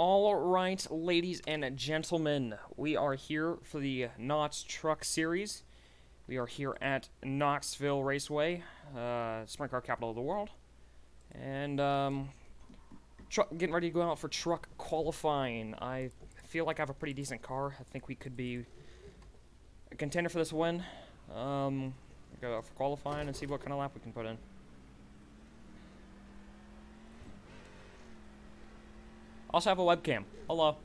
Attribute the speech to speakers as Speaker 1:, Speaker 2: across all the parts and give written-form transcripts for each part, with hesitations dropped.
Speaker 1: All right, ladies and gentlemen, we are here for the NOTS Truck Series. We are here at Knoxville Raceway, sprint car capital of the world, and getting ready to go out for truck qualifying. I feel like I have a pretty decent car. I think we could be a contender for this win. Go out for qualifying and see what kind of lap we can put in. Also have a webcam. Hello.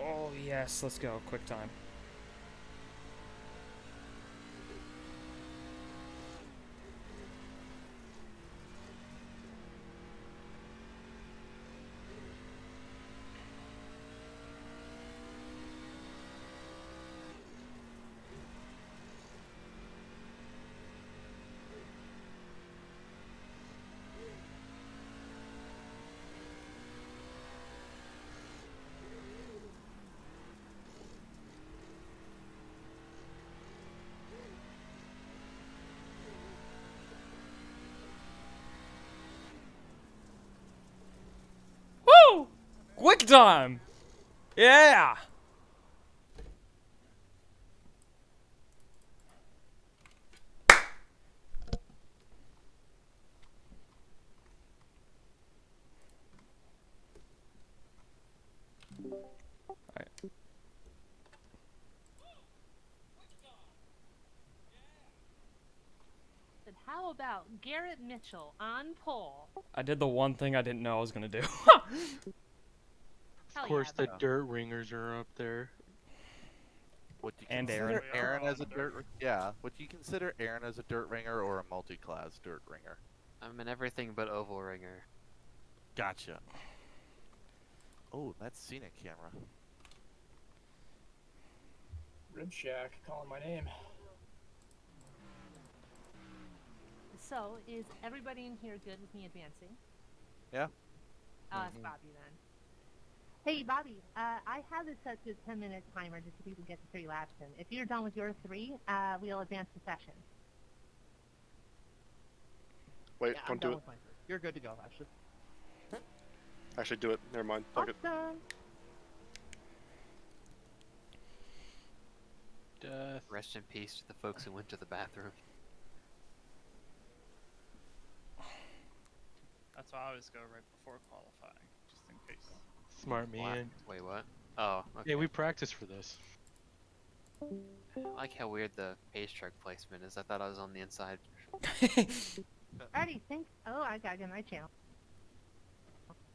Speaker 1: Oh yes, let's go. Quick time. Woo! Quick time! Yeah! Alright.
Speaker 2: How about Garrett Mitchell on pole?
Speaker 1: I did the one thing I didn't know I was gonna do.
Speaker 2: Hell
Speaker 3: Of course,
Speaker 2: yeah,
Speaker 3: the dirt ringers are up there.
Speaker 4: Would you
Speaker 1: And
Speaker 4: consider
Speaker 1: Aaron.
Speaker 4: Aaron as a yeah? Would you consider Aaron as a dirt ringer or a multi-class dirt ringer?
Speaker 5: I'm an everything but oval ringer.
Speaker 4: Gotcha. Oh, that's scenic camera.
Speaker 6: Rib Shack calling my name.
Speaker 2: So, is everybody in here good with me advancing?
Speaker 4: Yeah.
Speaker 2: It's Bobby then. Hey, Bobby, I have this set to a 10-minute timer just so people get to 3 laps in. If you're done with your 3, we'll advance the session.
Speaker 7: Wait,
Speaker 8: Yeah,
Speaker 7: don't do it.
Speaker 8: You're good to go, actually.
Speaker 7: Actually, do it. Never mind. Fuck it.
Speaker 2: Awesome.
Speaker 3: Death.
Speaker 5: Rest in peace to the folks who went to the bathroom.
Speaker 9: That's why I always go right before qualifying, just in case.
Speaker 3: Smart man.
Speaker 5: Wait, what? Oh, okay.
Speaker 3: Yeah, we practiced for this.
Speaker 5: I like how weird the pace truck placement is. I thought I was on the inside.
Speaker 2: Alrighty, oh, I gotta get my channel.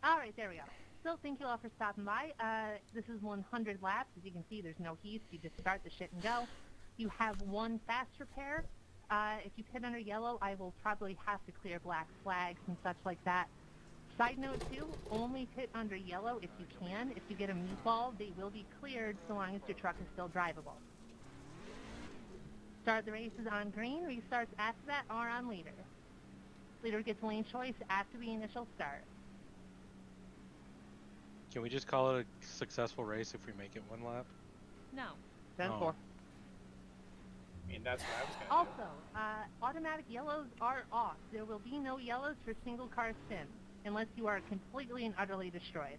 Speaker 2: Alright, there we go. So, thank you all for stopping by. This is 100 laps. As you can see, there's no heat. You just start the shit and go. You have 1 fast repair. If you pit under yellow, I will probably have to clear black flags and such like that. Side note too, only pit under yellow if you can. If you get a meatball, they will be cleared so long as your truck is still drivable. Start the races on green, restarts after that are on leader. Leader gets lane choice after the initial start.
Speaker 3: Can we just call it a successful race if we make it 1 lap?
Speaker 2: No.
Speaker 8: 10-4.
Speaker 6: I mean, that's what I was gonna do.
Speaker 2: Also, automatic yellows are off. There will be no yellows for single car spin, unless you are completely and utterly destroyed.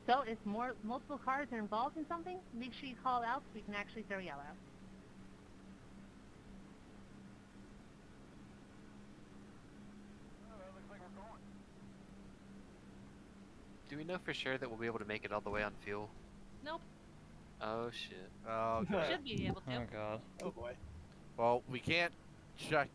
Speaker 2: So if multiple cars are involved in something, make sure you call out so we can actually throw yellow.
Speaker 5: Do we know for sure that we'll be able to make it all the way on fuel?
Speaker 2: Nope.
Speaker 5: Oh shit.
Speaker 4: Oh, okay.
Speaker 2: Should be able to.
Speaker 1: Oh god.
Speaker 6: Oh boy.
Speaker 4: Well, we can't check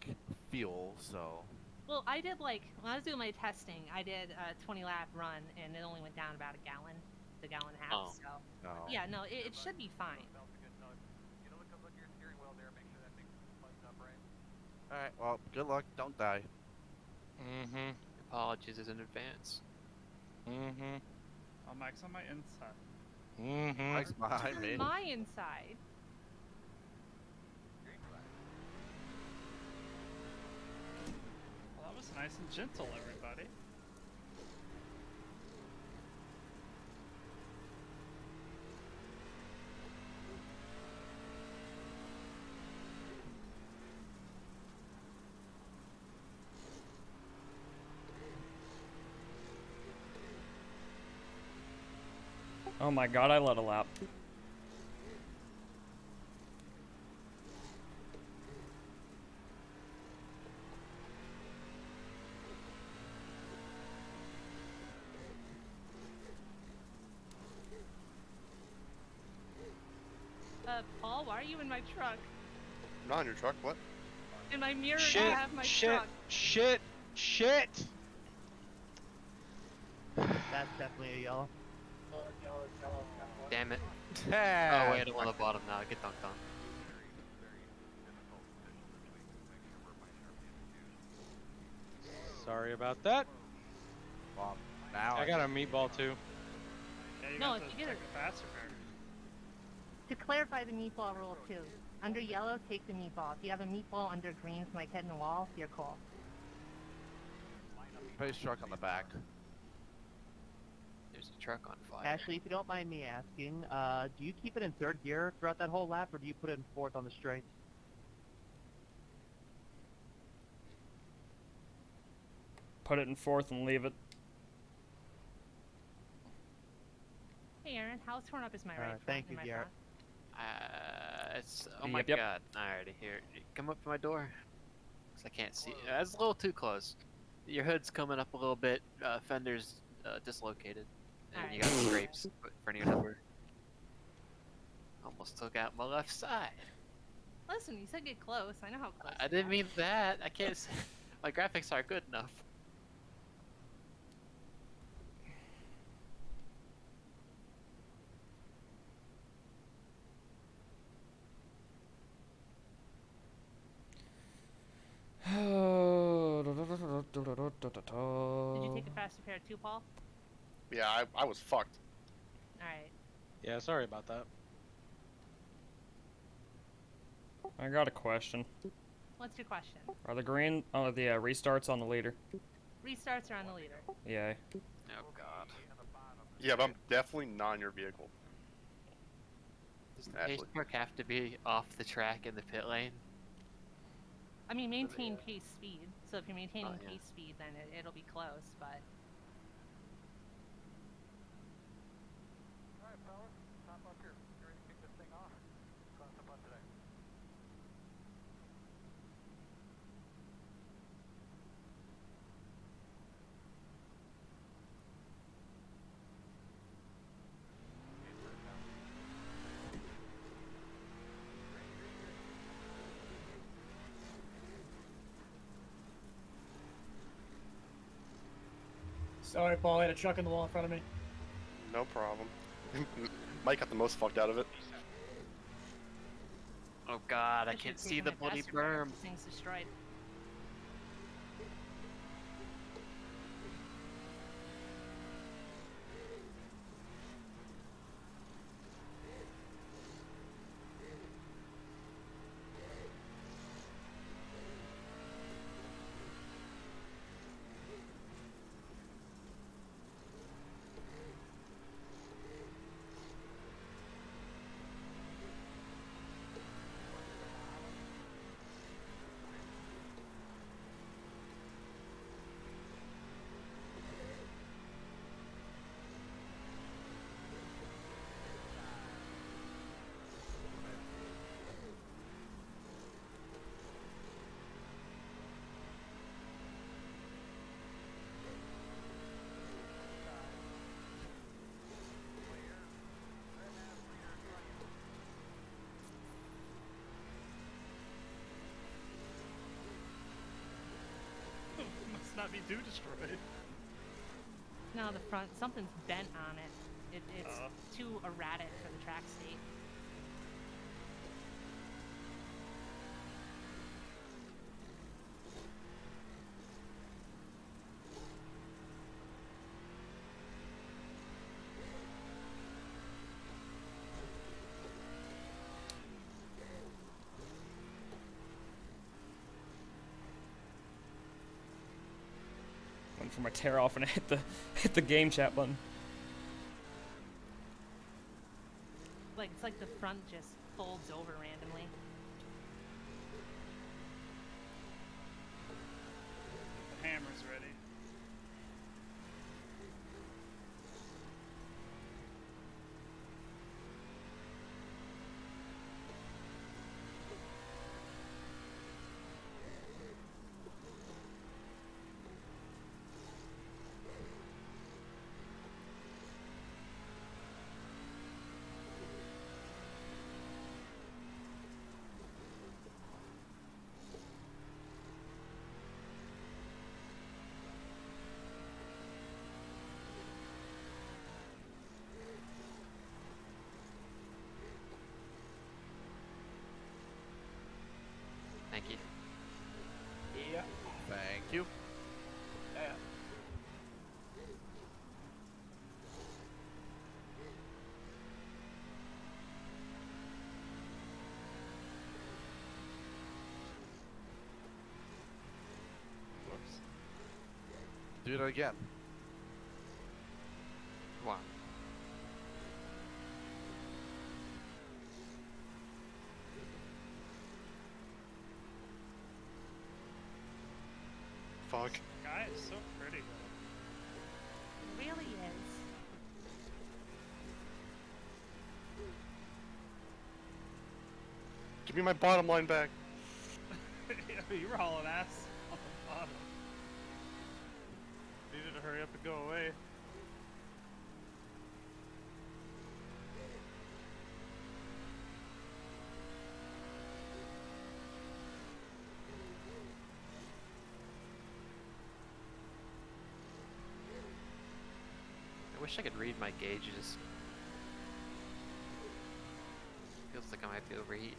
Speaker 4: fuel, so.
Speaker 2: Well, I did when I was doing my testing, I did a 20 lap run and it only went down about a gallon. the gallon half.
Speaker 5: Oh.
Speaker 2: So
Speaker 4: No.
Speaker 2: yeah, no, it should be fine.
Speaker 4: Alright, well, good luck. Don't die.
Speaker 3: Mm-hmm.
Speaker 5: Apologies in advance.
Speaker 3: Mm-hmm.
Speaker 9: Oh, Mike's on my inside.
Speaker 3: Mm-hmm.
Speaker 4: Mike's behind me.
Speaker 2: My inside.
Speaker 9: Well, that was nice and gentle, everybody.
Speaker 1: Oh my god, I led a lap.
Speaker 2: Paul, why are you in my truck?
Speaker 7: I'm not in your truck. What?
Speaker 2: In my mirror,
Speaker 3: Shit,
Speaker 2: you have my
Speaker 3: shit,
Speaker 2: truck.
Speaker 3: shit, shit!
Speaker 8: That's definitely a yellow.
Speaker 5: Damn it. Oh
Speaker 4: Yeah.
Speaker 5: wait, I'm on the bottom now. Get dunked on.
Speaker 3: Sorry about that.
Speaker 4: Well, now
Speaker 3: I got a meatball too.
Speaker 9: Yeah, you
Speaker 2: No,
Speaker 9: got
Speaker 2: if
Speaker 9: to
Speaker 2: you get
Speaker 9: take
Speaker 2: a-
Speaker 9: a faster pair.
Speaker 2: To clarify the meatball rule too, under yellow, take the meatball. If you have a meatball under green, it's like hitting the wall, you're cool.
Speaker 4: Pace truck on the back.
Speaker 5: There's a truck on fire.
Speaker 8: Ashley, if you don't mind me asking, do you keep it in third gear throughout that whole lap, or do you put it in fourth on the straight?
Speaker 1: Put it in fourth and leave it.
Speaker 2: Hey Aaron, how torn up is my right
Speaker 8: Alright,
Speaker 2: front
Speaker 8: thank
Speaker 2: and
Speaker 8: you,
Speaker 2: my
Speaker 8: Garrett.
Speaker 2: front?
Speaker 5: It's oh my
Speaker 1: Yep, yep.
Speaker 5: god. Alrighty, here, come up to my door. 'Cause I can't see. That's a little too close. Your hood's coming up a little bit. Fender's dislocated, and you got scrapes for your number. Almost took out my left side.
Speaker 2: Listen, you said get close. I know how close.
Speaker 5: I
Speaker 2: you
Speaker 5: didn't
Speaker 2: are.
Speaker 5: mean that. I can't. My graphics aren't good enough.
Speaker 2: Did you take a faster pair too, Paul?
Speaker 7: Yeah, I was fucked.
Speaker 2: Alright.
Speaker 3: Yeah, sorry about that.
Speaker 1: I got a question.
Speaker 2: What's your question?
Speaker 1: Are the green, the restarts on the leader?
Speaker 2: Restarts are on the leader.
Speaker 1: Yeah.
Speaker 5: Oh god.
Speaker 7: Yeah, but I'm definitely not in your vehicle.
Speaker 5: Does the pace
Speaker 7: Ashley.
Speaker 5: truck have to be off the track in the pit lane?
Speaker 2: I mean, maintain pace speed. So if you're maintaining
Speaker 5: yeah.
Speaker 2: pace speed, then it'll be close, but...
Speaker 6: Sorry, Paul. I had a truck in the wall in front of me.
Speaker 7: No problem. Mike got the most fucked out of it.
Speaker 5: Oh god, I
Speaker 2: should've
Speaker 5: can't see
Speaker 2: taken
Speaker 5: the
Speaker 2: a
Speaker 5: bloody
Speaker 2: faster pair.
Speaker 5: berm.
Speaker 2: This thing's destroyed.
Speaker 9: Must not be too destroyed.
Speaker 2: No, the front, something's bent on it. It's too erratic for the track state.
Speaker 1: Went for my tear off and I hit the game chat button.
Speaker 2: Like, it's like the front just folds over randomly.
Speaker 9: The hammer's ready.
Speaker 5: Thank you.
Speaker 6: Yeah.
Speaker 4: Thank you.
Speaker 6: Yeah.
Speaker 9: Whoops.
Speaker 4: Do it again.
Speaker 5: Wow.
Speaker 7: Fuck.
Speaker 9: The guy is so pretty though.
Speaker 2: It really is.
Speaker 7: Give me my bottom line back.
Speaker 9: You were hauling ass on the bottom. Needed to hurry up and go away.
Speaker 5: I wish I could read my gauges. Feels like I might be overheating.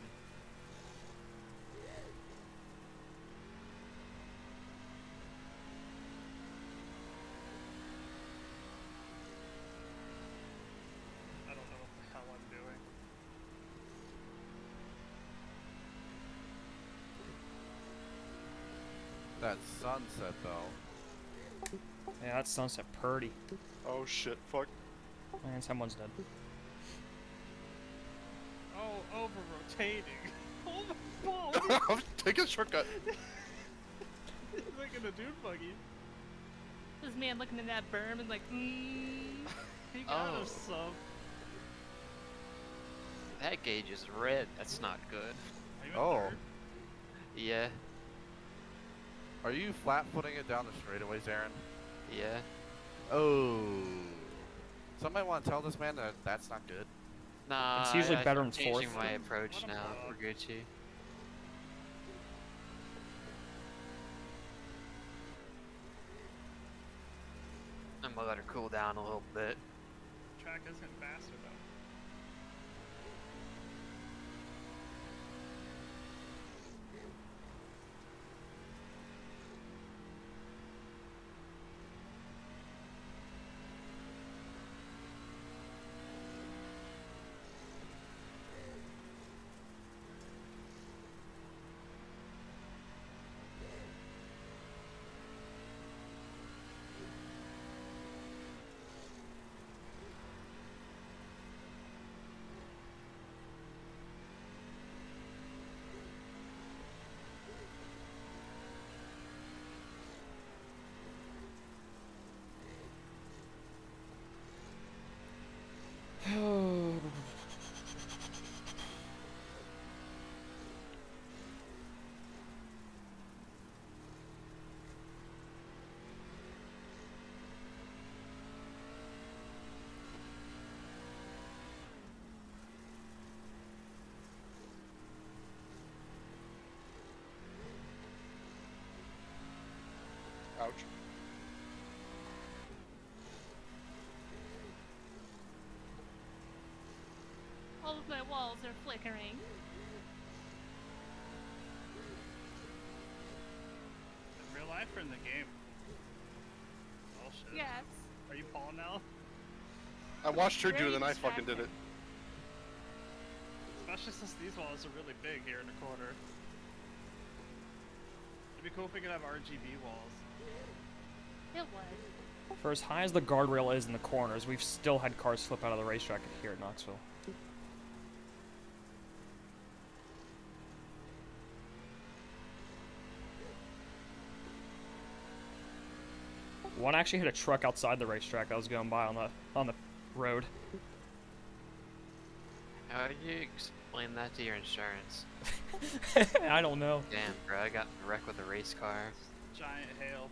Speaker 9: I don't know what the hell I'm doing.
Speaker 4: That sunset though.
Speaker 1: Yeah, that sunset purdy.
Speaker 7: Oh shit, fuck.
Speaker 1: And someone's dead.
Speaker 9: Oh, over rotating. Oh my god!
Speaker 7: I'm taking a shortcut.
Speaker 9: He's like in a dune buggy.
Speaker 2: This man looking in that berm and like,
Speaker 9: He got
Speaker 5: Oh.
Speaker 9: us some.
Speaker 5: That gauge is red. That's not good.
Speaker 9: Are you in
Speaker 4: Oh.
Speaker 9: third?
Speaker 5: Yeah.
Speaker 4: Are you flat-footing it down the straightaways, Aaron?
Speaker 5: Yeah.
Speaker 4: Oh. Somebody want to tell this man that that's not good?
Speaker 5: Nah.
Speaker 1: It's usually better
Speaker 5: I'm
Speaker 1: in
Speaker 5: changing
Speaker 1: fourth.
Speaker 5: my approach
Speaker 9: What a
Speaker 5: now
Speaker 9: bug.
Speaker 5: for Gucci. I'm gonna let her cool down a little bit.
Speaker 9: Track isn't faster though.
Speaker 10: All of my walls are flickering.
Speaker 9: In real life or in the game? Oh shit.
Speaker 10: Yes.
Speaker 9: Are you Paul now?
Speaker 7: I watched her do
Speaker 10: Very
Speaker 7: it and I fucking did it.
Speaker 9: Especially since these walls are really big here in the corner. It'd be cool if we could have RGB walls.
Speaker 10: It would.
Speaker 1: For as high as the guardrail is in the corners, we've still had cars flip out of the racetrack here at Knoxville. One actually hit a truck outside the racetrack I was going by on the road.
Speaker 5: How do you explain that to your insurance?
Speaker 1: I don't know.
Speaker 5: Damn, bro, I got in a wreck with a race car.
Speaker 9: Giant hail.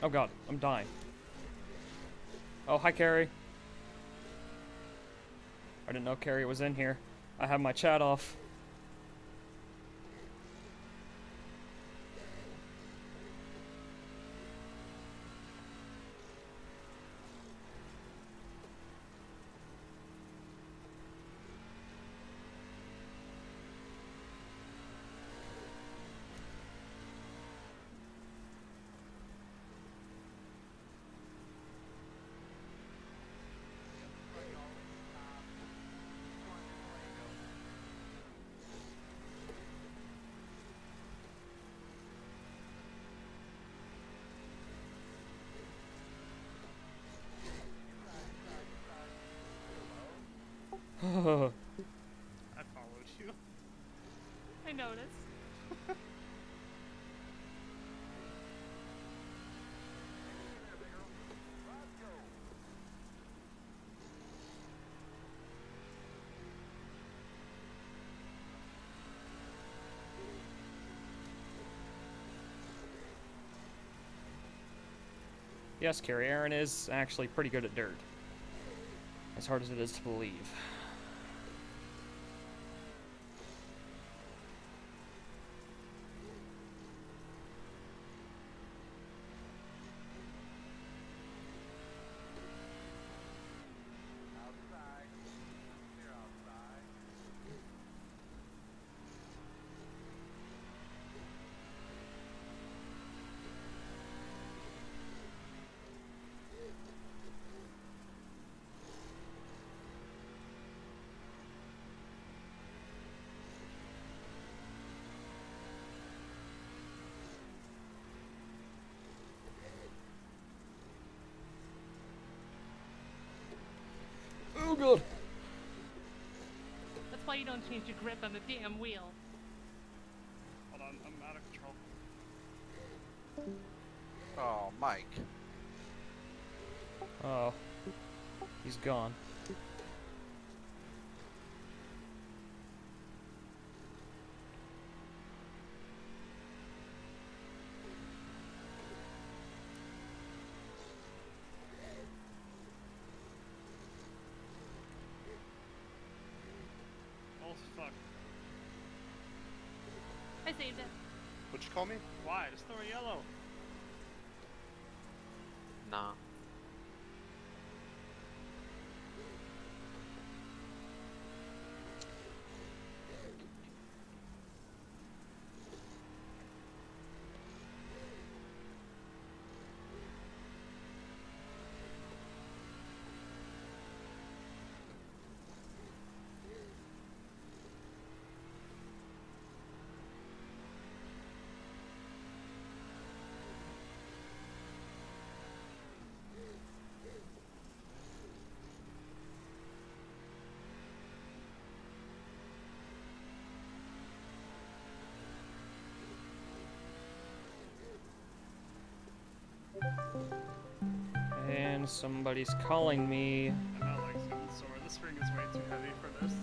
Speaker 1: Oh god, I'm dying. Oh, hi Carrie. I didn't know Carrie was in here. I have my chat off.
Speaker 9: I followed you.
Speaker 10: I noticed.
Speaker 1: Yes, Carrie, Aaron is actually pretty good at dirt. As hard as it is to believe. Oh god.
Speaker 10: That's why you don't change your grip on the damn wheel.
Speaker 9: Hold on, I'm out of control.
Speaker 4: Oh, Mike.
Speaker 1: Oh. He's gone.
Speaker 9: Oh fuck.
Speaker 10: I saved it.
Speaker 7: What'd you call me?
Speaker 9: Why? Just throw a yellow.
Speaker 5: Nah.
Speaker 1: And somebody's calling me.
Speaker 9: I'm not like super sore. This ring is way too heavy for this.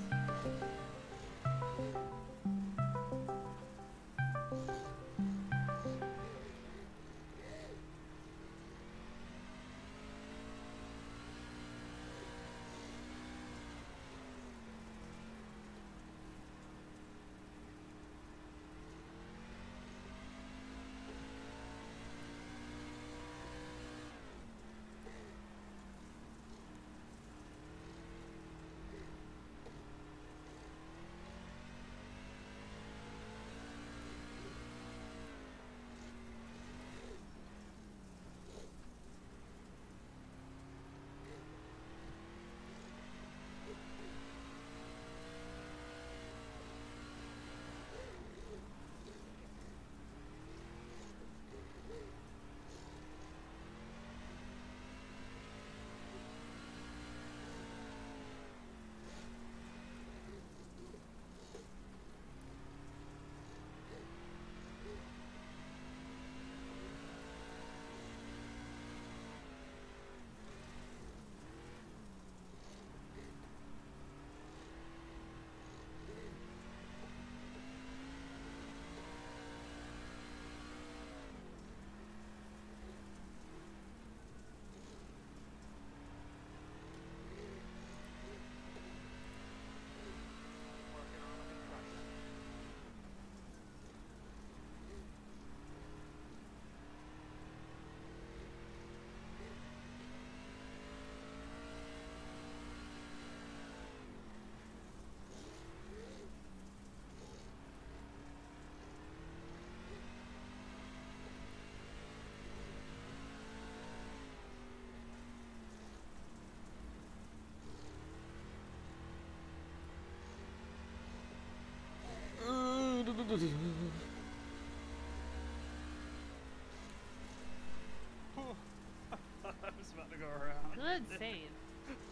Speaker 9: I was about to go around.
Speaker 10: Good save.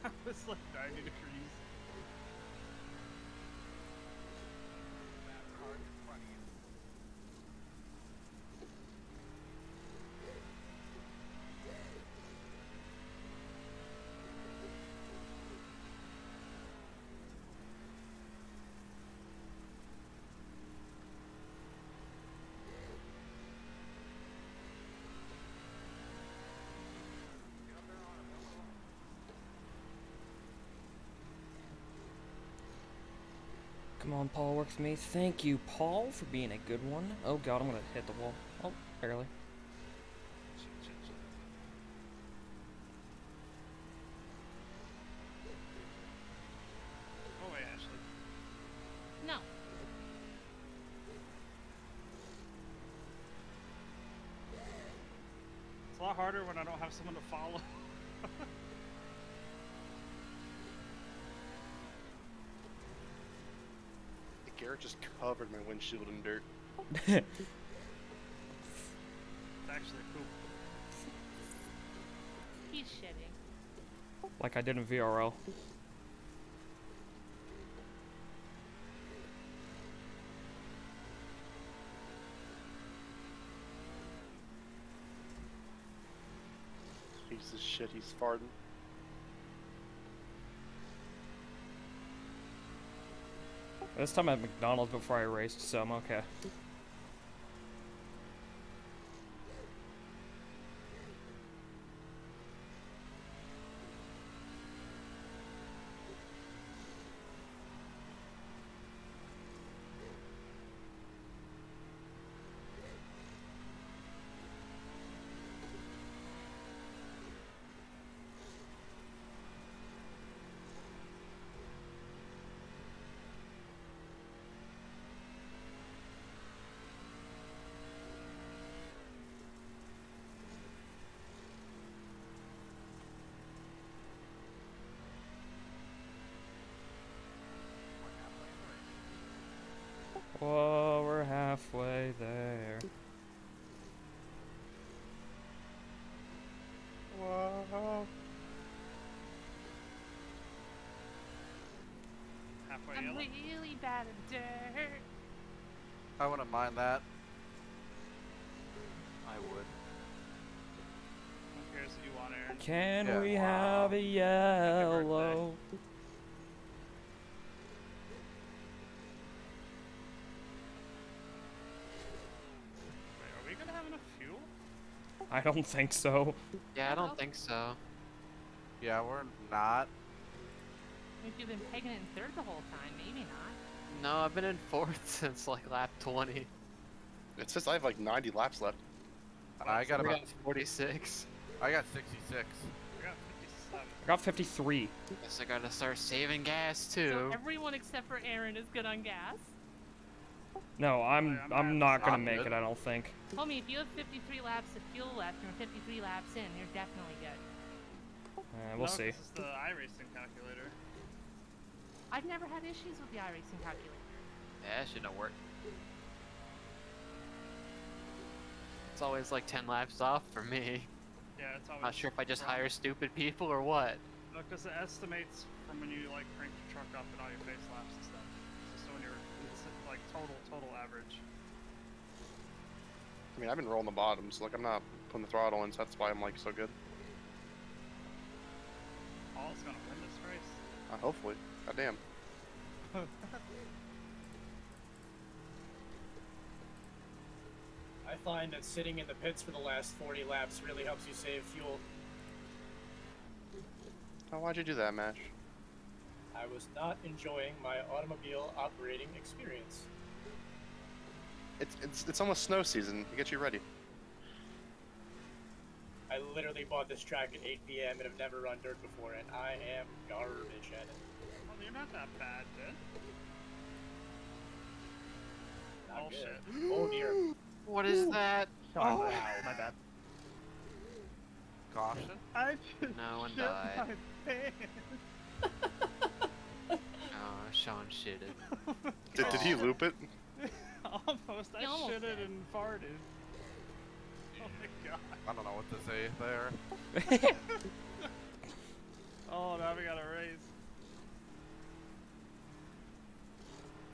Speaker 9: I was like 90 degrees.
Speaker 1: Come on, Paul, work with me. Thank you, Paul, for being a good one. Oh god, I'm gonna hit the wall. Oh, barely.
Speaker 9: Oh wait, Ashley.
Speaker 10: No.
Speaker 9: It's a lot harder when I don't have someone to follow.
Speaker 7: Garrett just covered my windshield in dirt.
Speaker 9: It's actually cool.
Speaker 10: He's shitting.
Speaker 1: Like I did in VRL.
Speaker 7: Piece of shit, he's farting.
Speaker 1: This time at McDonald's before I raced, so I'm okay. Whoa, we're halfway there.
Speaker 7: Whoa.
Speaker 9: Halfway
Speaker 10: I'm
Speaker 9: yellow.
Speaker 10: really bad at dirt.
Speaker 4: I wouldn't mind that.
Speaker 5: I would.
Speaker 9: Who cares that you want, Aaron.
Speaker 1: Can
Speaker 4: Yeah.
Speaker 1: we have a yellow?
Speaker 9: Wait, are we gonna have enough fuel?
Speaker 1: I don't think so.
Speaker 5: Yeah, I don't think so.
Speaker 4: Yeah, we're not.
Speaker 10: If you've been pegging it in third the whole time, maybe not.
Speaker 5: No, I've been in fourth since like lap 20.
Speaker 7: It says I have like 90 laps left.
Speaker 4: I got
Speaker 5: We
Speaker 4: about.
Speaker 5: got 46.
Speaker 4: I got 66.
Speaker 9: I got 57.
Speaker 1: I got 53.
Speaker 5: Guess I gotta start saving gas
Speaker 10: So
Speaker 5: too.
Speaker 10: everyone except for Aaron is good on gas.
Speaker 1: No, I'm not gonna
Speaker 4: I'm
Speaker 1: make
Speaker 4: good.
Speaker 1: it. I don't think.
Speaker 10: Homie, if you have 53 laps of fuel left and 53 laps in, you're definitely good.
Speaker 1: We'll
Speaker 9: No,
Speaker 1: see.
Speaker 9: This is the iRacing calculator.
Speaker 10: I've never had issues with the iRacing calculator.
Speaker 5: Yeah, that shouldn't work. It's always like 10 laps off for me.
Speaker 9: Yeah, it's always.
Speaker 5: Not sure if I just
Speaker 9: wrong.
Speaker 5: hire stupid people or what.
Speaker 9: No, because it estimates from when you like crank your truck up and all your face laps and stuff. It's just when you're, it's like total average.
Speaker 7: I mean, I've been rolling the bottoms. Like, I'm not putting the throttle in, so that's why I'm like so good.
Speaker 9: Paul's gonna win this race.
Speaker 7: Hopefully. Goddamn.
Speaker 6: I find that sitting in the pits for the last 40 laps really helps you save fuel.
Speaker 7: Oh, why'd you do that, Mash?
Speaker 6: I was not enjoying my automobile operating experience.
Speaker 7: It's almost snow season. To get you ready.
Speaker 6: I literally bought this track at 8 p.m. and have never run dirt before, and I am garbage at it.
Speaker 9: Well, you're not that bad, dude.
Speaker 6: Not
Speaker 9: Oh,
Speaker 6: good.
Speaker 9: shit.
Speaker 6: Oh dear.
Speaker 5: What is that?
Speaker 8: Sorry, wow, my bad.
Speaker 4: Caution.
Speaker 8: I just
Speaker 5: No one
Speaker 8: shit
Speaker 5: died.
Speaker 8: my pants.
Speaker 5: Oh, Sean shitted.
Speaker 7: Did he loop it?
Speaker 9: Almost. I
Speaker 10: He almost
Speaker 9: shitted
Speaker 10: did.
Speaker 9: and farted. Oh my god.
Speaker 4: I don't know what to say there.
Speaker 9: Oh, now we got a race.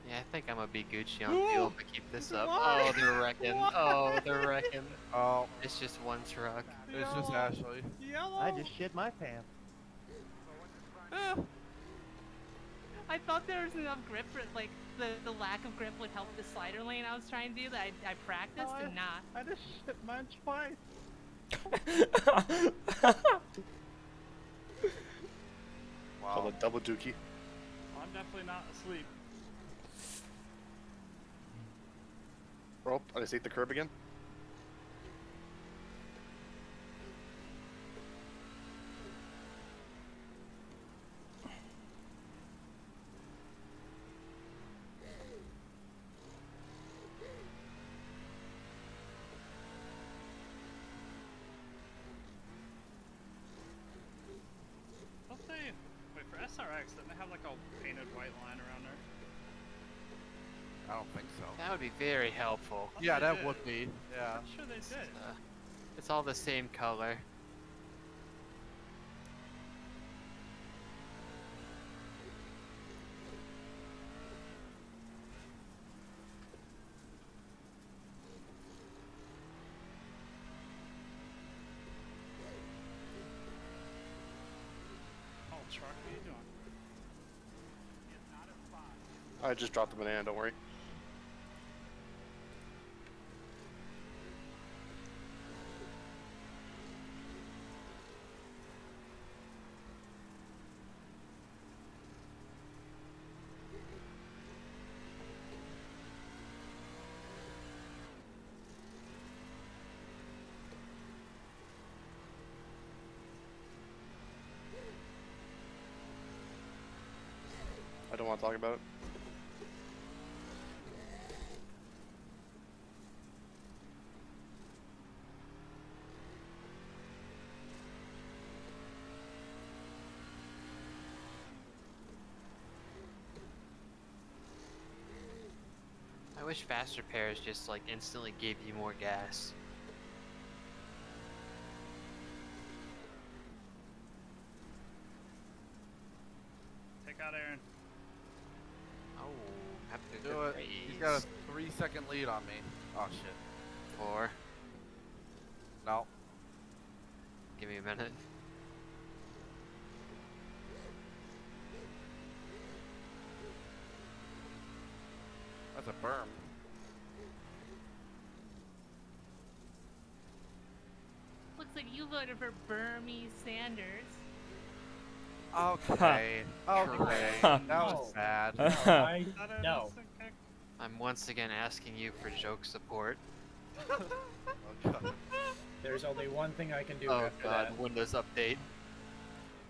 Speaker 5: Yeah, I think I'm gonna be Gucci on fuel if I keep this up. Oh, they're wrecking. Oh, they're wrecking.
Speaker 4: Oh,
Speaker 5: It's just one truck.
Speaker 4: it's just Ashley.
Speaker 9: Yellow.
Speaker 8: I just shit my pants.
Speaker 10: I thought there was enough grip for like the lack of grip would help the slider lane I was trying to do that I practiced
Speaker 8: Oh,
Speaker 10: and not.
Speaker 8: I just shit mine twice.
Speaker 7: Call
Speaker 4: Wow.
Speaker 7: it double dookie.
Speaker 9: I'm definitely not asleep.
Speaker 7: Oh, I just ate the curb again.
Speaker 9: Don't they? Wait, for SRX, didn't they have like a painted white line around there?
Speaker 4: I don't think so.
Speaker 5: That would be very helpful.
Speaker 9: Thought
Speaker 4: Yeah,
Speaker 9: they
Speaker 4: that
Speaker 9: did.
Speaker 4: would be. Yeah.
Speaker 9: I'm sure they did.
Speaker 5: It's all the same color.
Speaker 9: Oh, truck, what are you doing?
Speaker 7: I just dropped the banana. Don't worry. I don't want to talk about it.
Speaker 5: I wish faster pairs just like instantly gave you more gas.
Speaker 9: Take out Aaron.
Speaker 5: Oh, have to
Speaker 4: Do it. He's got a 3-second lead on me. Oh shit.
Speaker 5: 4.
Speaker 4: No.
Speaker 5: Give me a minute.
Speaker 4: That's a berm.
Speaker 10: Looks like you voted for Bernie Sanders.
Speaker 4: Okay. Okay. That was bad.
Speaker 6: I no.
Speaker 5: I'm once again asking you for joke support.
Speaker 4: Okay.
Speaker 6: There's only one thing I can do
Speaker 5: Oh
Speaker 6: after
Speaker 5: god,
Speaker 6: that.
Speaker 5: Windows update.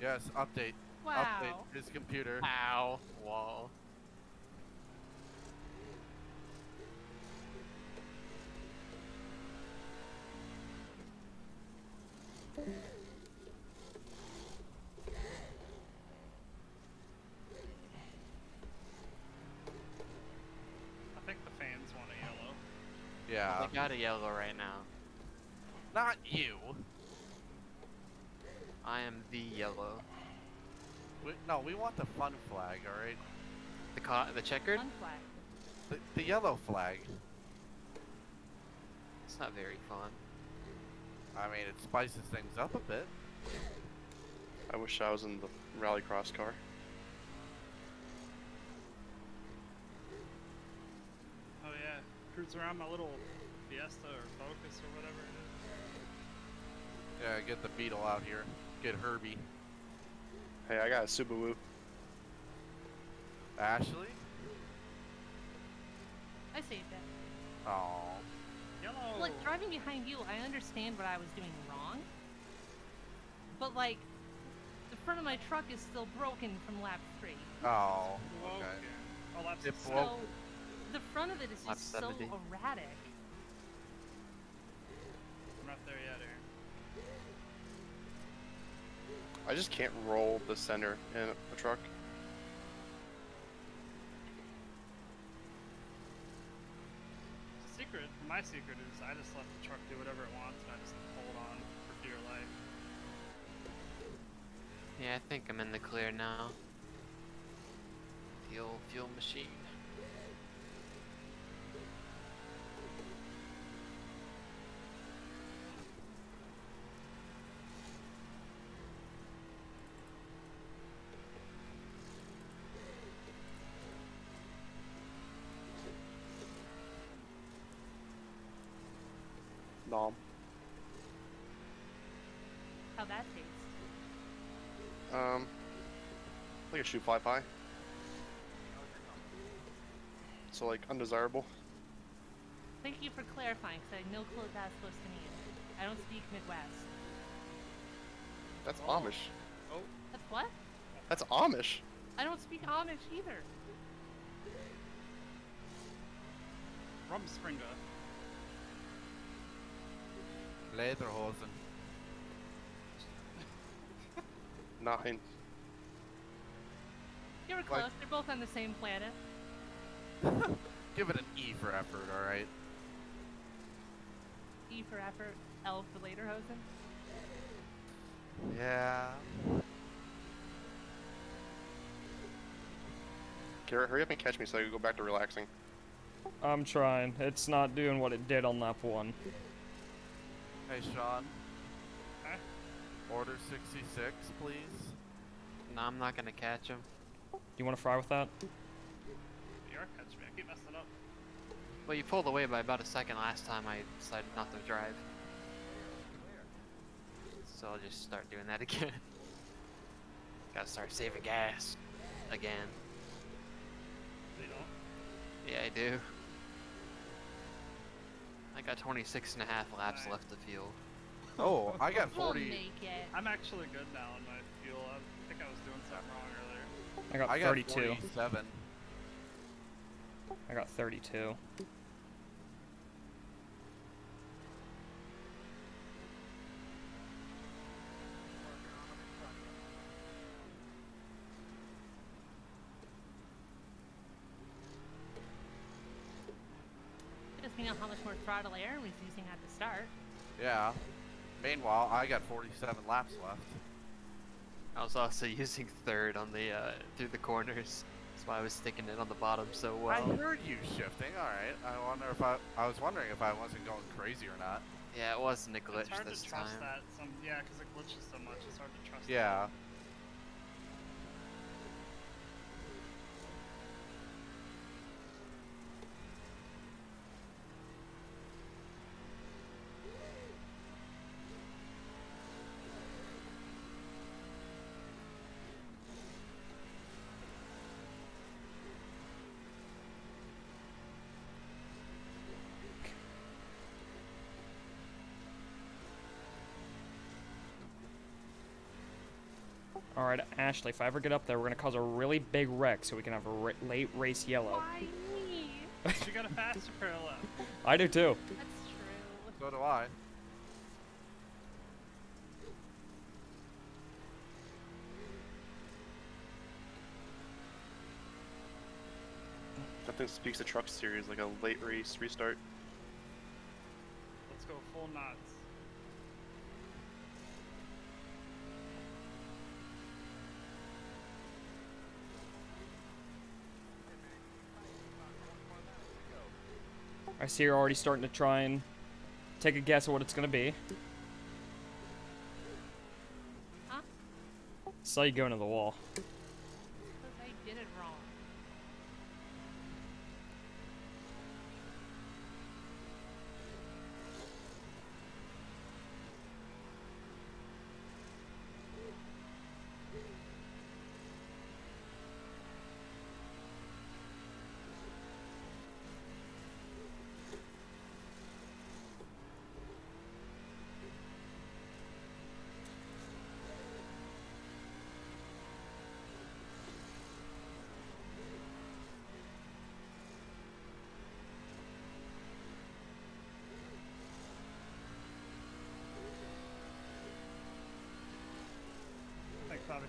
Speaker 4: Yes, update.
Speaker 10: Wow.
Speaker 4: Update his computer.
Speaker 5: Ow. Wall.
Speaker 9: I think the fans want a yellow.
Speaker 4: Yeah.
Speaker 5: They got a yellow right now.
Speaker 4: Not you.
Speaker 5: I am the yellow.
Speaker 4: No, we want the fun flag, alright?
Speaker 5: The checkered?
Speaker 10: Fun flag.
Speaker 4: The yellow flag.
Speaker 5: It's not very fun.
Speaker 4: I mean, it spices things up a bit.
Speaker 7: I wish I was in the rallycross car.
Speaker 9: Oh yeah, cruise around my little Fiesta or Focus or whatever it is.
Speaker 4: Yeah, get the Beetle out here. Get Herbie.
Speaker 7: Hey, I got a Subaru.
Speaker 4: Ashley?
Speaker 10: I saved it.
Speaker 4: Oh.
Speaker 9: Yellow.
Speaker 10: Look, driving behind you, I understand what I was doing wrong. But like, the front of my truck is still broken from lap 3.
Speaker 4: Oh.
Speaker 9: Whoa,
Speaker 4: Okay.
Speaker 9: Oh, that's
Speaker 4: It
Speaker 10: So,
Speaker 4: broke.
Speaker 10: the front of it is
Speaker 5: Lap
Speaker 10: just so
Speaker 5: 70.
Speaker 10: erratic.
Speaker 9: I'm not there yet, Aaron.
Speaker 7: I just can't roll the center in a truck.
Speaker 9: Secret, my secret is I just let the truck do whatever it wants and I just hold on for dear life.
Speaker 5: Yeah, I think I'm in the clear now. The old fuel machine.
Speaker 7: Nom.
Speaker 10: How that tastes.
Speaker 7: Like a shoe fly pie. So like undesirable.
Speaker 10: Thank you for clarifying, because I had no clue what that was supposed to mean. I don't speak Midwest.
Speaker 7: That's Amish.
Speaker 10: That's what?
Speaker 7: That's Amish.
Speaker 10: I don't speak Amish either.
Speaker 9: Rumspringa.
Speaker 4: Lederhosen.
Speaker 7: 9.
Speaker 10: You were close. They're both on the same planet.
Speaker 4: Give it an E for effort, alright?
Speaker 10: E for effort, L for Lederhosen.
Speaker 4: Yeah.
Speaker 7: Garrett, hurry up and catch me so I can go back to relaxing.
Speaker 1: I'm trying. It's not doing what it did on lap 1.
Speaker 4: Hey, Sean.
Speaker 9: Huh?
Speaker 4: Order 66, please.
Speaker 5: No, I'm not gonna catch him.
Speaker 1: Do you want to fry with that?
Speaker 9: You are catching me. I keep messing up.
Speaker 5: Well, you pulled away by about a second last time I decided not to drive. So I'll just start doing that again. Gotta start saving gas. Again.
Speaker 9: You know?
Speaker 5: Yeah, I do. I got 26 and a half laps left to fuel.
Speaker 4: Oh, I got
Speaker 10: We'll
Speaker 4: 40.
Speaker 10: make it.
Speaker 9: I'm actually good now on my fuel. I think I was doing something wrong earlier.
Speaker 1: I got
Speaker 4: I got
Speaker 1: 32.
Speaker 4: 47.
Speaker 1: I got 32.
Speaker 10: Just we know how much more throttle air was using at the start.
Speaker 4: Yeah. Meanwhile, I got 47 laps left.
Speaker 5: I was also using third on the through the corners. That's why I was sticking it on the bottom so well.
Speaker 4: I heard you shifting. All right. I was wondering if I wasn't going crazy or not.
Speaker 5: Yeah, it wasn't a glitch
Speaker 9: It's hard
Speaker 5: this
Speaker 9: to trust
Speaker 5: time.
Speaker 9: that. Yeah, because it glitches so much. It's hard to trust.
Speaker 4: Yeah.
Speaker 1: Alright, Ashley, if I ever get up there, we're gonna cause a really big wreck so we can have a late race yellow.
Speaker 10: Why me?
Speaker 9: You got a faster parallel.
Speaker 1: I do too.
Speaker 10: That's true.
Speaker 4: So do I.
Speaker 7: Nothing speaks to Truck Series like a late race restart.
Speaker 9: Let's go full knots.
Speaker 1: I see you're already starting to try and take a guess at what it's gonna be.
Speaker 10: Huh?
Speaker 1: Saw you go into the wall.
Speaker 10: Because I did it wrong.
Speaker 9: Thanks, Bobby.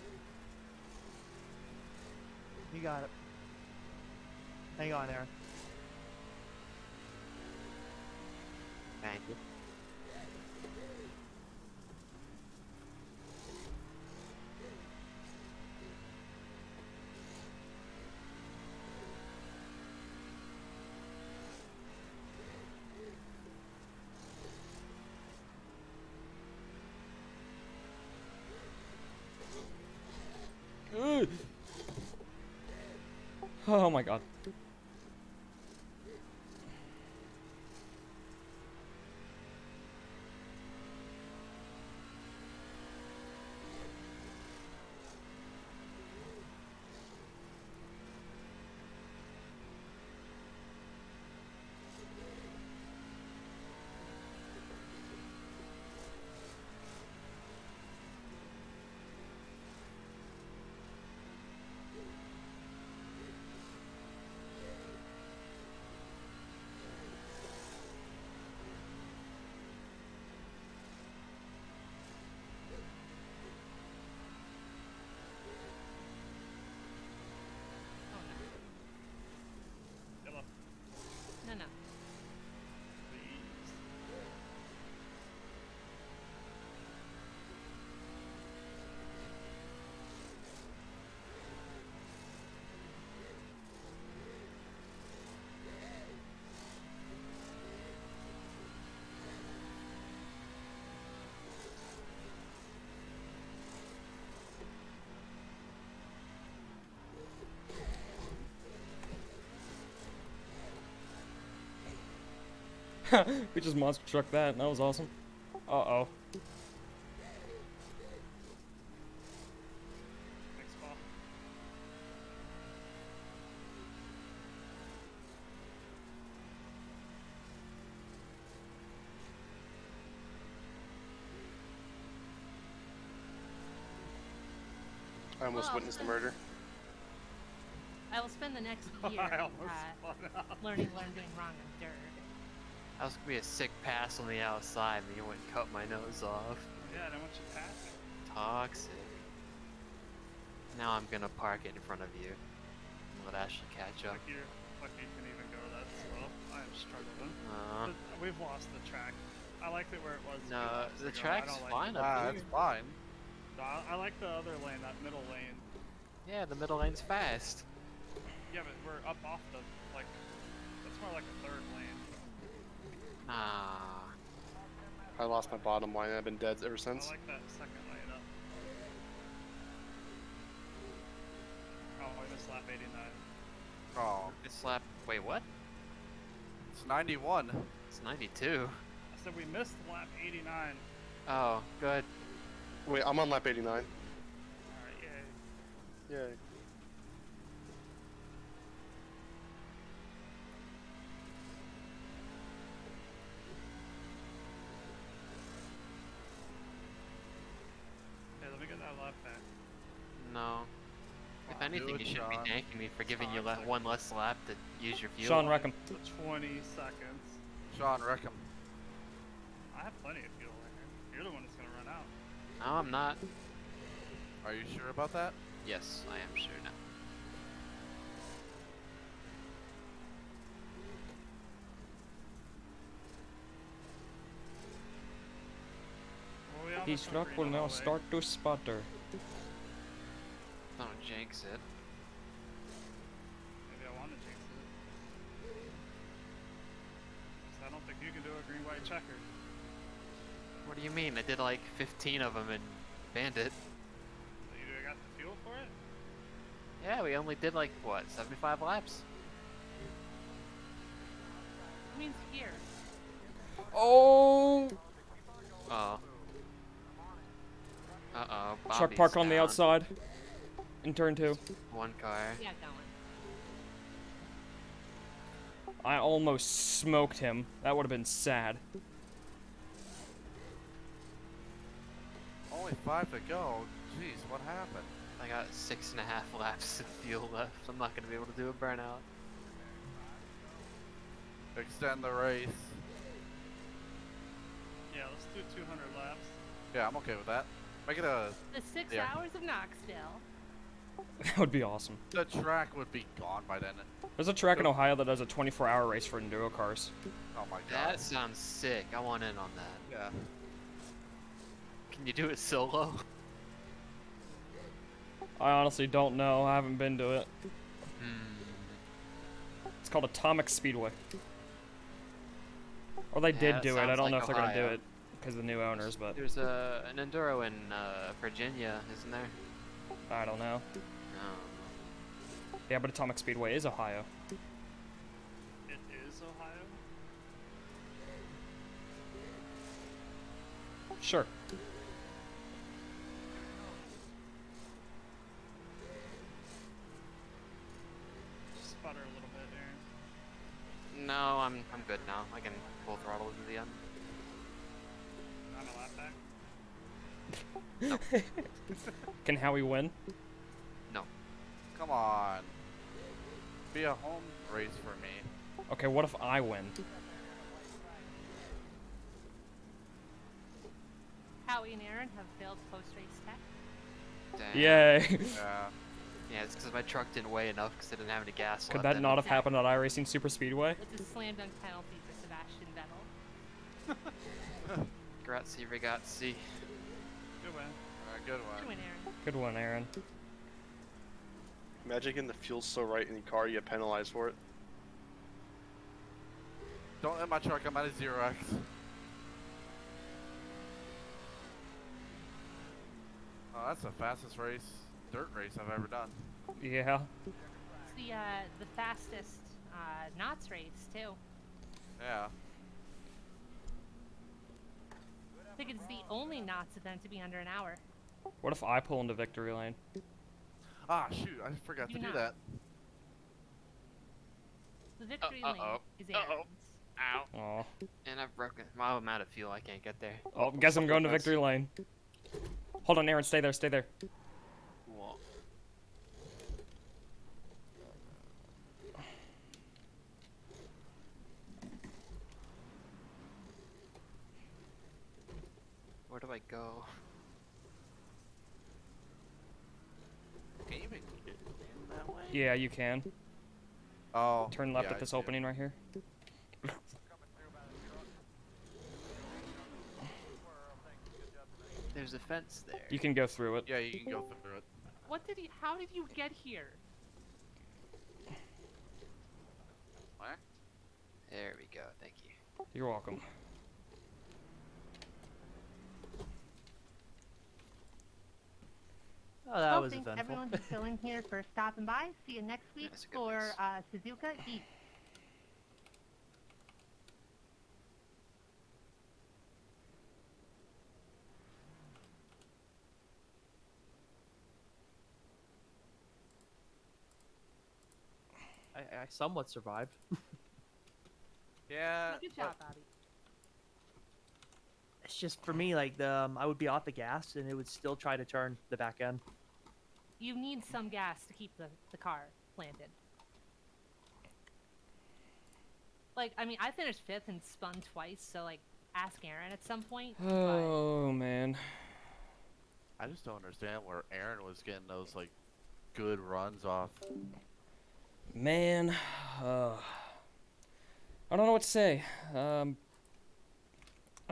Speaker 8: You got it. Hang on, Aaron.
Speaker 5: Thank you.
Speaker 1: Ugh. Oh my god.
Speaker 9: Yellow.
Speaker 10: No, no.
Speaker 9: Please.
Speaker 1: We just monster trucked that. That was awesome. Uh-oh.
Speaker 9: Thanks, Paul.
Speaker 7: I almost
Speaker 10: Well,
Speaker 7: witnessed the murder.
Speaker 10: I will spend the next year
Speaker 9: I almost spun out.
Speaker 10: learning what I'm doing wrong on dirt.
Speaker 5: That was gonna be a sick pass on the outside, and you went and cut my nose off.
Speaker 9: Yeah, I don't want you passing.
Speaker 5: Toxic. Now I'm gonna park it in front of you. And let Ashley catch up.
Speaker 9: Lucky you can even go that slow. I am struggling.
Speaker 5: Uh,
Speaker 9: But we've lost the track. I liked it where it was. a few
Speaker 5: no,
Speaker 9: laps
Speaker 5: the
Speaker 9: ago. I
Speaker 5: track's
Speaker 9: don't like
Speaker 5: fine
Speaker 9: it.
Speaker 5: up here.
Speaker 4: It's fine.
Speaker 9: No, I like the other lane, that middle lane.
Speaker 5: Yeah, the middle lane's fast.
Speaker 9: Yeah, but we're up off the, like, that's more like a third lane.
Speaker 5: Nah.
Speaker 7: I lost my bottom line. I've been dead ever
Speaker 9: I
Speaker 7: since.
Speaker 9: like that second lane up. Oh, I missed lap 89.
Speaker 4: Oh,
Speaker 5: This lap. Wait, what?
Speaker 4: it's 91.
Speaker 5: It's 92.
Speaker 9: I said we missed lap 89.
Speaker 5: Oh, good.
Speaker 7: Wait, I'm on lap 89.
Speaker 9: Alright, yay.
Speaker 7: Yay.
Speaker 9: Hey, let me get that lap back.
Speaker 5: No. If anything,
Speaker 4: Good
Speaker 5: you should be
Speaker 4: Sean.
Speaker 5: thanking me for giving you
Speaker 9: Sean,
Speaker 5: one less lap to use your fuel.
Speaker 1: Sean, wreck him.
Speaker 9: 20 seconds.
Speaker 4: Sean, wreck him.
Speaker 9: I have plenty of fuel in here. You're the one that's gonna run out.
Speaker 5: No, I'm not.
Speaker 4: Are you sure about that?
Speaker 5: Yes, I am sure now.
Speaker 9: Well, we
Speaker 1: His
Speaker 9: almost
Speaker 1: truck
Speaker 9: agreed
Speaker 1: will
Speaker 9: on
Speaker 1: now
Speaker 9: the way.
Speaker 1: start to sputter.
Speaker 5: Don't jinx it.
Speaker 9: Maybe I want to jinx it. 'Cause I don't think you can do a green white checker.
Speaker 5: What do you mean? I did like 15 of them in Bandit.
Speaker 9: So you got the fuel for it?
Speaker 5: Yeah, we only did like, what, 75 laps?
Speaker 10: It means here.
Speaker 1: Oh!
Speaker 5: Oh. Uh-oh.
Speaker 1: Truck
Speaker 5: Bobby's
Speaker 1: parked on the
Speaker 5: down.
Speaker 1: outside. In turn 2.
Speaker 5: One car.
Speaker 10: Yeah, going.
Speaker 1: I almost smoked him. That would have been sad.
Speaker 4: Only 5 to go. Jeez, what happened?
Speaker 5: I got 6.5 laps of fuel left. I'm not gonna be able to do a burnout.
Speaker 4: Extend the race.
Speaker 9: Yeah, let's do 200 laps.
Speaker 4: Yeah, I'm okay with that. Make it a...
Speaker 10: The 6
Speaker 4: Yeah.
Speaker 10: hours of Knoxville.
Speaker 1: That would be awesome.
Speaker 4: The track would be gone by then.
Speaker 1: There's a track in Ohio that does a 24-hour race for enduro cars.
Speaker 4: Oh my god.
Speaker 5: That sounds sick. I want in on that.
Speaker 4: Yeah.
Speaker 5: Can you do it solo?
Speaker 1: I honestly don't know. I haven't been to it. It's called Atomic Speedway. Or they
Speaker 5: Yeah,
Speaker 1: did
Speaker 5: that
Speaker 1: do it. I
Speaker 5: sounds
Speaker 1: don't know
Speaker 5: like
Speaker 1: if they're gonna do
Speaker 5: Ohio.
Speaker 1: it because of the new owners, but
Speaker 5: There's an enduro in Virginia, isn't there?
Speaker 1: I don't know.
Speaker 5: No.
Speaker 1: Yeah, but Atomic Speedway is Ohio.
Speaker 9: It is Ohio?
Speaker 1: Sure.
Speaker 9: Just sputter a little bit, Aaron.
Speaker 5: No, I'm good now. I can full throttle to the end.
Speaker 9: On a lap back?
Speaker 1: Can Howie win?
Speaker 5: No.
Speaker 4: Come on. Be a home race for me.
Speaker 1: Okay, what if I win?
Speaker 10: Howie and Aaron have failed post-race tech.
Speaker 5: Damn.
Speaker 1: Yay!
Speaker 4: Yeah.
Speaker 5: Yeah, it's because my truck didn't weigh enough because I didn't have any gas
Speaker 1: Could
Speaker 5: left
Speaker 1: that
Speaker 5: in
Speaker 1: not
Speaker 5: it.
Speaker 1: have happened at iRacing Super Speedway?
Speaker 10: It's a slam dunk penalty for Sebastian Vettel.
Speaker 5: Grazie ragazzi.
Speaker 9: Good win.
Speaker 4: Good
Speaker 10: Good
Speaker 4: one.
Speaker 10: win, Aaron.
Speaker 1: Good one, Aaron.
Speaker 7: Imagine getting the fuel so right in the car, you get penalized for it.
Speaker 4: Don't hit my truck. I'm at a 0x. Oh, that's the fastest dirt race I've ever done.
Speaker 1: Yeah.
Speaker 10: It's the fastest NOTS race too.
Speaker 4: Yeah.
Speaker 10: I think it's the only NOTS event to be under an hour.
Speaker 1: What if I pull into victory lane?
Speaker 4: Ah, shoot. I forgot
Speaker 10: Do
Speaker 4: to do
Speaker 10: not.
Speaker 4: that.
Speaker 10: The victory
Speaker 5: Uh-oh.
Speaker 10: lane is
Speaker 5: Uh-oh.
Speaker 10: Aaron's.
Speaker 5: Ow.
Speaker 1: Oh.
Speaker 5: And I've broken. Well, I'm out of fuel. I can't get there.
Speaker 1: Oh, guess I'm going to victory lane. Hold on, Aaron. Stay there. Stay there.
Speaker 5: Whoa. Where do I go?
Speaker 4: Can you even get in that way?
Speaker 1: Yeah, you can.
Speaker 4: Oh.
Speaker 1: Turn left
Speaker 4: yeah,
Speaker 1: at this
Speaker 4: I do.
Speaker 1: opening right here.
Speaker 5: There's a fence there.
Speaker 1: You can go through it.
Speaker 4: Yeah, you can go through it.
Speaker 10: How did you get here?
Speaker 4: What?
Speaker 5: There we go. Thank you.
Speaker 1: You're welcome.
Speaker 8: Oh, that
Speaker 2: Well,
Speaker 8: was
Speaker 2: thanks
Speaker 8: eventful.
Speaker 2: everyone who's still in here for stopping by. See you next week
Speaker 5: That's a good
Speaker 2: for
Speaker 5: race.
Speaker 2: Suzuka East.
Speaker 8: I somewhat survived.
Speaker 4: Yeah.
Speaker 10: Good job, Bobby.
Speaker 8: It's just for me, like I would be off the gas and it would still try to turn the back end.
Speaker 10: You need some gas to keep the car planted. Like, I mean, I finished 5th and spun twice, so, like, ask Aaron at some point. but-
Speaker 1: Oh, man.
Speaker 4: I just don't understand where Aaron was getting those like good runs off.
Speaker 1: Man, I don't know what to say. I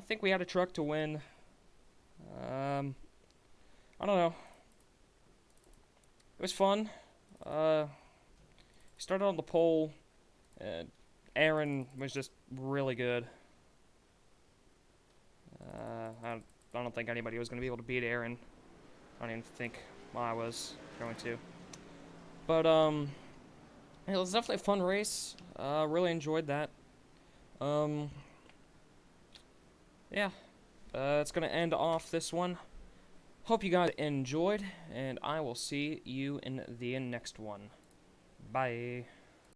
Speaker 1: think we had a truck to win. I don't know. It was fun. Started on the pole, and Aaron was just really good. I don't think anybody was going to be able to beat Aaron. I don't even think I was going to. But, it was definitely a fun race. Really enjoyed that. Yeah. It's gonna end off this one. Hope you guys enjoyed, and I will see you in the next one. Bye.